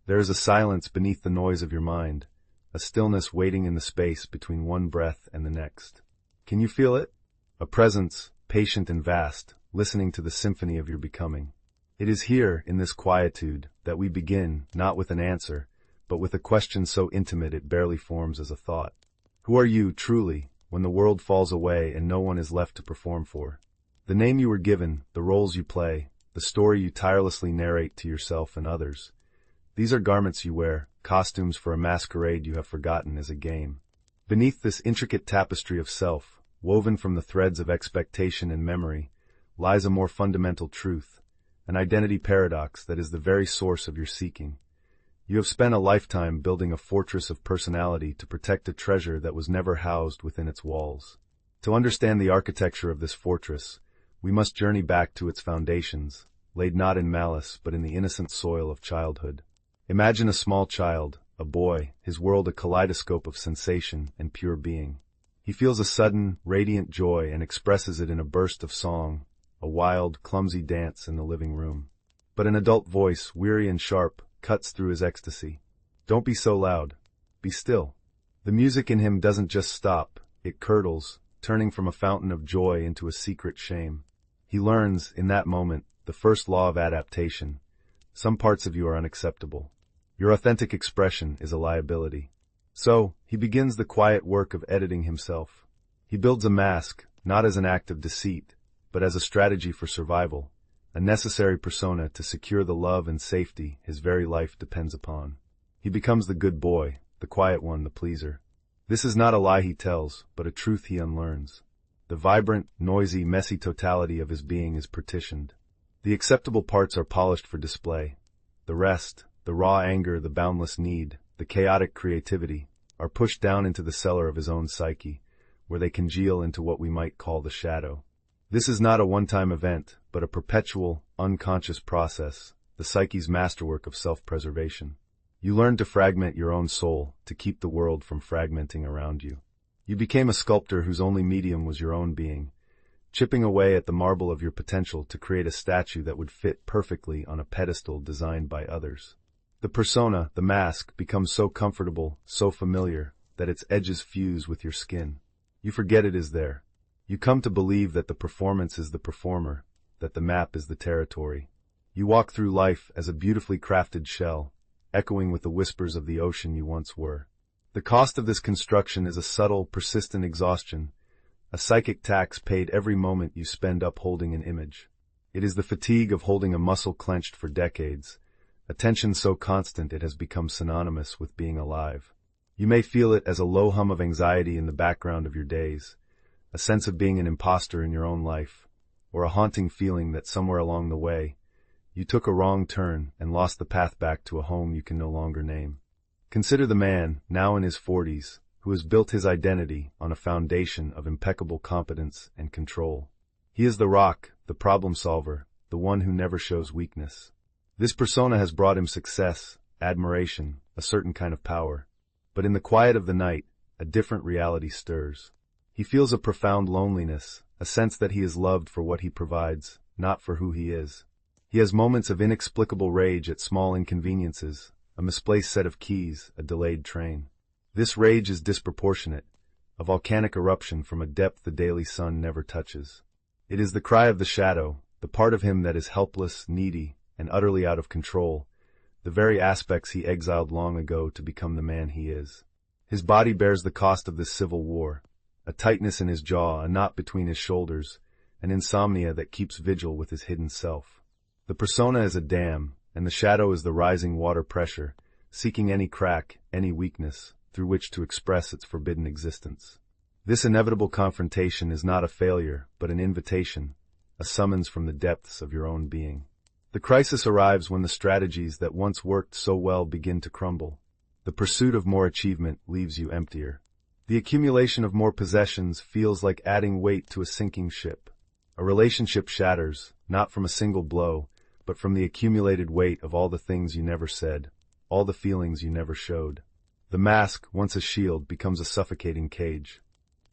There is a silence beneath the noise of your mind, a stillness waiting in the space between one breath and the next. Can you feel it? A presence, patient and vast, listening to the symphony of your becoming. It is here, in this quietude, that we begin, not with an answer, but with a question so intimate it barely forms as a thought. Who are you, truly, when the world falls away and no one is left to perform for? The name you were given, the roles you play, the story you tirelessly narrate to yourself and others. These are garments you wear, costumes for a masquerade you have forgotten as a game. Beneath this intricate tapestry of self, woven from the threads of expectation and memory, lies a more fundamental truth, an identity paradox that is the very source of your seeking. You have spent a lifetime building a fortress of personality to protect a treasure that was never housed within its walls. To understand the architecture of this fortress, we must journey back to its foundations, laid not in malice but in the innocent soil of childhood. Imagine a small child, a boy, his world a kaleidoscope of sensation and pure being. He feels a sudden, radiant joy and expresses it in a burst of song, a wild, clumsy dance in the living room. But an adult voice, weary and sharp, cuts through his ecstasy. Don't be so loud. Be still. The music in him doesn't just stop, it curdles, turning from a fountain of joy into a secret shame. He learns, in that moment, the first law of adaptation. Some parts of you are unacceptable. Your authentic expression is a liability. So, he begins the quiet work of editing himself. He builds a mask, not as an act of deceit, but as a strategy for survival, a necessary persona to secure the love and safety his very life depends upon. He becomes the good boy, the quiet one, the pleaser. This is not a lie he tells, but a truth he unlearns. The vibrant, noisy, messy totality of his being is partitioned. The acceptable parts are polished for display. The rest, the raw anger, the boundless need, the chaotic creativity, are pushed down into the cellar of his own psyche, where they congeal into what we might call the shadow. This is not a one-time event, but a perpetual, unconscious process, the psyche's masterwork of self-preservation. You learn to fragment your own soul, to keep the world from fragmenting around you. You became a sculptor whose only medium was your own being, chipping away at the marble of your potential to create a statue that would fit perfectly on a pedestal designed by others. The persona, the mask, becomes so comfortable, so familiar, that its edges fuse with your skin. You forget it is there. You come to believe that the performance is the performer, that the map is the territory. You walk through life as a beautifully crafted shell, echoing with the whispers of the ocean you once were. The cost of this construction is a subtle, persistent exhaustion, a psychic tax paid every moment you spend upholding an image. It is the fatigue of holding a muscle clenched for decades, a tension so constant it has become synonymous with being alive. You may feel it as a low hum of anxiety in the background of your days, a sense of being an imposter in your own life, or a haunting feeling that somewhere along the way, you took a wrong turn and lost the path back to a home you can no longer name. Consider the man, now in his 40s, who has built his identity on a foundation of impeccable competence and control. He is the rock, the problem solver, the one who never shows weakness. This persona has brought him success, admiration, a certain kind of power. But in the quiet of the night, a different reality stirs. He feels a profound loneliness, a sense that he is loved for what he provides, not for who he is. He has moments of inexplicable rage at small inconveniences, a misplaced set of keys, a delayed train. This rage is disproportionate, a volcanic eruption from a depth the daily sun never touches. It is the cry of the shadow, the part of him that is helpless, needy, and utterly out of control, the very aspects he exiled long ago to become the man he is. His body bears the cost of this civil war, a tightness in his jaw, a knot between his shoulders, an insomnia that keeps vigil with his hidden self. The persona is a dam, and the shadow is the rising water pressure, seeking any crack, any weakness, through which to express its forbidden existence. This inevitable confrontation is not a failure, but an invitation, a summons from the depths of your own being. The crisis arrives when the strategies that once worked so well begin to crumble. The pursuit of more achievement leaves you emptier. The accumulation of more possessions feels like adding weight to a sinking ship. A relationship shatters, not from a single blow, but from the accumulated weight of all the things you never said, all the feelings you never showed. The mask, once a shield, becomes a suffocating cage.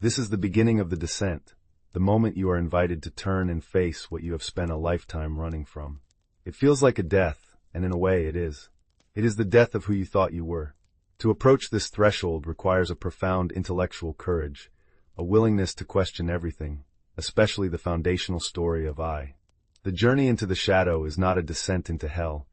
This is the beginning of the descent, the moment you are invited to turn and face what you have spent a lifetime running from. It feels like a death, and in a way it is. It is the death of who you thought you were. To approach this threshold requires a profound intellectual courage, a willingness to question everything, especially the foundational story of I. The journey into the shadow is not a descent into hell,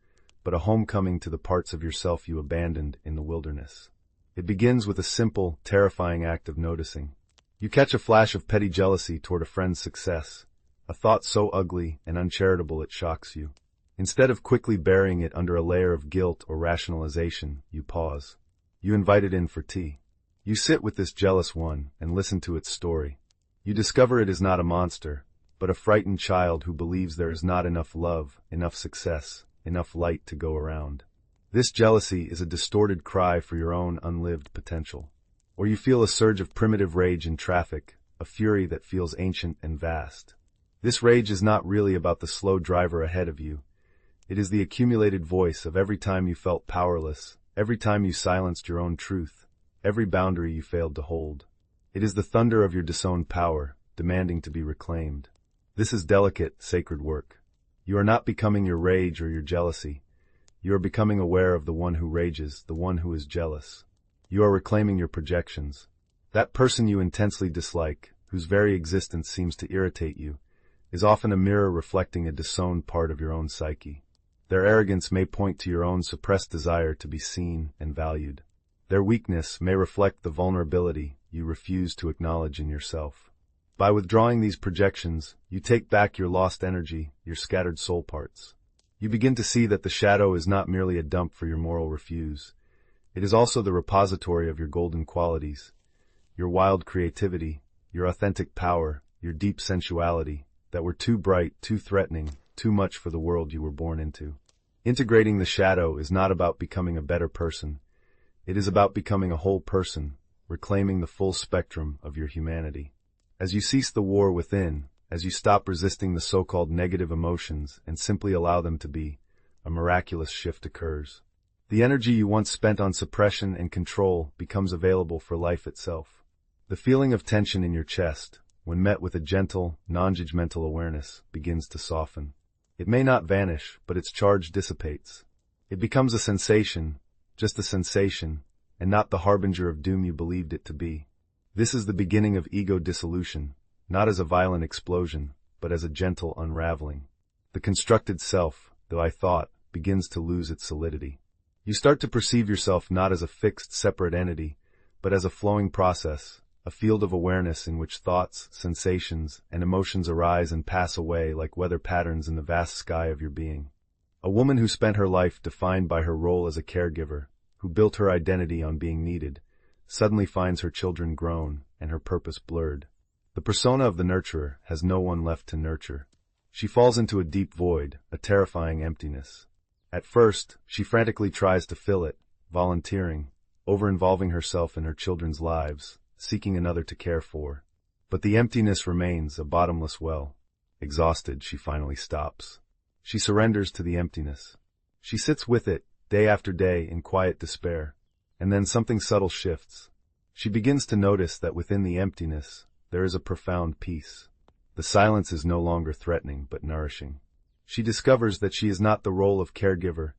but a homecoming to the parts of yourself you abandoned in the wilderness. It begins with a simple, terrifying act of noticing. You catch a flash of petty jealousy toward a friend's success, a thought so ugly and uncharitable it shocks you. Instead of quickly burying it under a layer of guilt or rationalization, you pause. You invite it in for tea. You sit with this jealous one and listen to its story. You discover it is not a monster, but a frightened child who believes there is not enough love, enough success, enough light to go around. This jealousy is a distorted cry for your own unlived potential. Or you feel a surge of primitive rage in traffic, a fury that feels ancient and vast. This rage is not really about the slow driver ahead of you. It is the accumulated voice of every time you felt powerless, every time you silenced your own truth, every boundary you failed to hold. It is the thunder of your disowned power, demanding to be reclaimed. This is delicate, sacred work. You are not becoming your rage or your jealousy. You are becoming aware of the one who rages, the one who is jealous. You are reclaiming your projections. That person you intensely dislike, whose very existence seems to irritate you, is often a mirror reflecting a disowned part of your own psyche. Their arrogance may point to your own suppressed desire to be seen and valued. Their weakness may reflect the vulnerability you refuse to acknowledge in yourself. By withdrawing these projections, you take back your lost energy, your scattered soul parts. You begin to see that the shadow is not merely a dump for your moral refuse. It is also the repository of your golden qualities, your wild creativity, your authentic power, your deep sensuality, that were too bright, too threatening, too much for the world you were born into. Integrating the shadow is not about becoming a better person. It is about becoming a whole person, reclaiming the full spectrum of your humanity. As you cease the war within, as you stop resisting the so-called negative emotions and simply allow them to be, a miraculous shift occurs. The energy you once spent on suppression and control becomes available for life itself. The feeling of tension in your chest, when met with a gentle, non-judgmental awareness, begins to soften. It may not vanish, but its charge dissipates. It becomes a sensation, just a sensation, and not the harbinger of doom you believed it to be. This is the beginning of ego dissolution, not as a violent explosion, but as a gentle unraveling. The constructed self, though I thought, begins to lose its solidity. You start to perceive yourself not as a fixed, separate entity, but as a flowing process, a field of awareness in which thoughts, sensations, and emotions arise and pass away like weather patterns in the vast sky of your being. A woman who spent her life defined by her role as a caregiver, who built her identity on being needed, suddenly finds her children grown and her purpose blurred. The persona of the nurturer has no one left to nurture. She falls into a deep void, a terrifying emptiness. At first, she frantically tries to fill it, volunteering, over-involving herself in her children's lives, seeking another to care for. But the emptiness remains a bottomless well. Exhausted, she finally stops. She surrenders to the emptiness. She sits with it, day after day, in quiet despair. And then something subtle shifts. She begins to notice that within the emptiness, there is a profound peace. The silence is no longer threatening, but nourishing. She discovers that she is not the role of caregiver.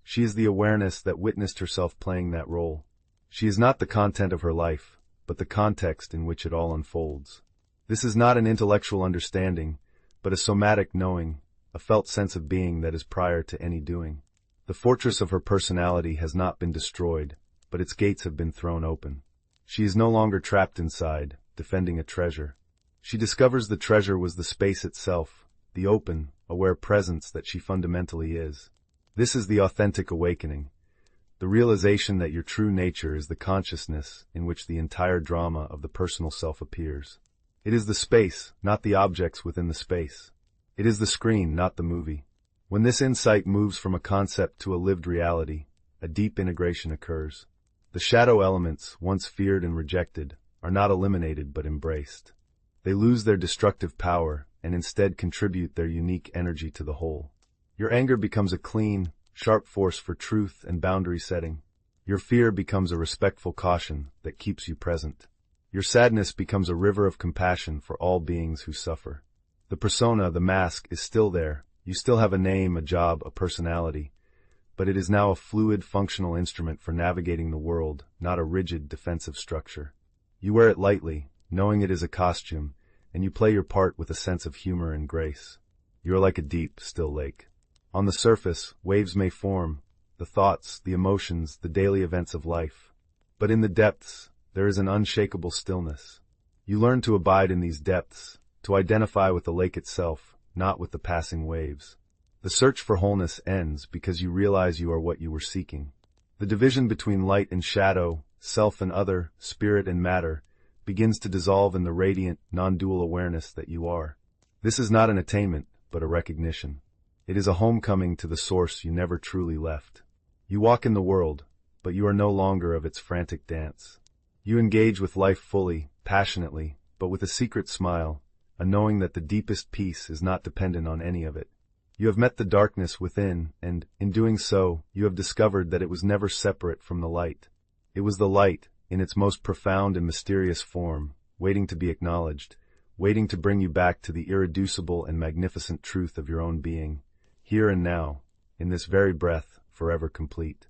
She is the awareness that witnessed herself playing that role. She is not the content of her life, but the context in which it all unfolds. This is not an intellectual understanding, but a somatic knowing, a felt sense of being that is prior to any doing. The fortress of her personality has not been destroyed, but its gates have been thrown open. She is no longer trapped inside, defending a treasure. She discovers the treasure was the space itself, the open, aware presence that she fundamentally is. This is the authentic awakening, the realization that your true nature is the consciousness in which the entire drama of the personal self appears. It is the space, not the objects within the space. It is the screen, not the movie. When this insight moves from a concept to a lived reality, a deep integration occurs. The shadow elements, once feared and rejected, are not eliminated but embraced. They lose their destructive power and instead contribute their unique energy to the whole. Your anger becomes a clean, sharp force for truth and boundary setting. Your fear becomes a respectful caution that keeps you present. Your sadness becomes a river of compassion for all beings who suffer. The persona, the mask, is still there. You still have a name, a job, a personality. but it is now a fluid, functional instrument for navigating the world, not a rigid, defensive structure. You wear it lightly, knowing it is a costume, and you play your part with a sense of humor and grace. You are like a deep, still lake. On the surface, waves may form, the thoughts, the emotions, the daily events of life. But in the depths, there is an unshakable stillness. You learn to abide in these depths, to identify with the lake itself, not with the passing waves. The search for wholeness ends because you realize you are what you were seeking. The division between light and shadow, self and other, spirit and matter, begins to dissolve in the radiant, non-dual awareness that you are. This is not an attainment, but a recognition. It is a homecoming to the source you never truly left. You walk in the world, but you are no longer of its frantic dance. You engage with life fully, passionately, but with a secret smile, a knowing that the deepest peace is not dependent on any of it. You have met the darkness within, and, in doing so, you have discovered that it was never separate from the light. It was the light, in its most profound and mysterious form, waiting to be acknowledged, waiting to bring you back to the irreducible and magnificent truth of your own being, here and now, in this very breath, forever complete.